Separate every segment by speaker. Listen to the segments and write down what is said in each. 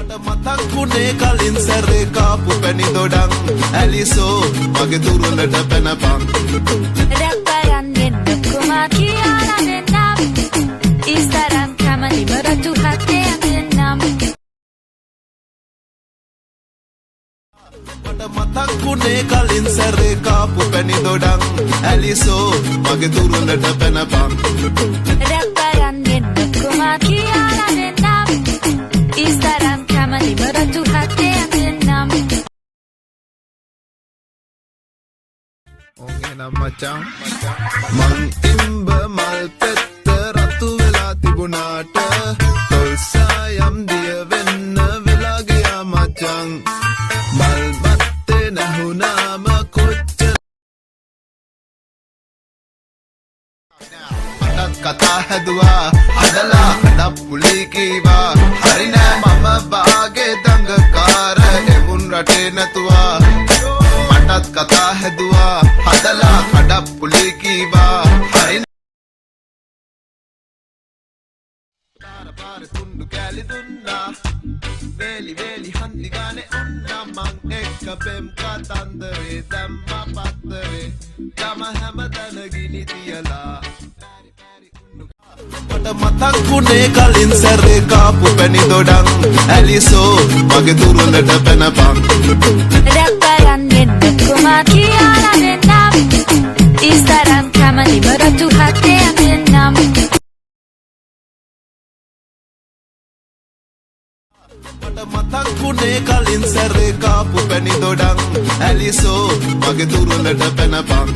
Speaker 1: මතක් වුණේ කලින් සැරේ කාපු පැණි දොඩම් ඇලිසෝ මගේ දුරලට පැනපන්
Speaker 2: රැප්පයන් එන්න කුමා කියලා දෙන්නම් ඉස්තරම් කැමතිම රතු හත්තේ දෙන්නම්
Speaker 1: මතක් වුණේ කලින් සැරේ කාපු පැණි දොඩම් ඇලිසෝ මගේ දුරලට පැනපන්
Speaker 2: රැප්පයන් එන්න කුමා කියලා දෙන්නම් ඉස්තරම් කැමතිම රතු හත්තේ දෙන්නම්
Speaker 1: ඔංගෙනම් මචං මං ඉම්බ මල් පෙත්ත රතු වෙලා තිබුණාට තොල්සායම් දිය වෙන්න වෙලා ගියා මචං මල් බත්තේ නැහුණාම කොච්චර මටත් කතා හැදුවා හදලා හඩප්පුලි කීවා හරි නෑ මම බාගේ දඟකාර එවුන් රටේ නැතුවා මටත් කතා හැදුවා හදලා හඩප්පුලි කීවා හරි පාර තුන්ඩු කැලි දුන්නා වේලි වේලි හන්දි ගානේ උන්නා මං එක්ක පෙම් කතන්දරේ දැම්මා පත්තරේ ගම හැමතැන ගිනි තියලා මට මතක් වුණේ කලින් සැරේ කාපු පැණි දොඩම් ඇලිසෝ මගේ දුරලට පැනපන්
Speaker 2: රැප්පයන් එන්න කුමා කියලා දෙන්නම් ඉස්තරම් කැමතිම රතු හත්තේ දෙන්නම්
Speaker 1: මට මතක් වුණේ කලින් සැරේ කාපු පැණි දොඩම් ඇලිසෝ මගේ දුරලට පැනපන්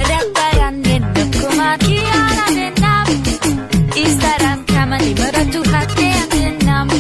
Speaker 2: රැප්පයන් එන්න කුමා කියලා දෙන්නම් ඉස්තරම් කැමතිම රතු හත්තේ දෙන්නම්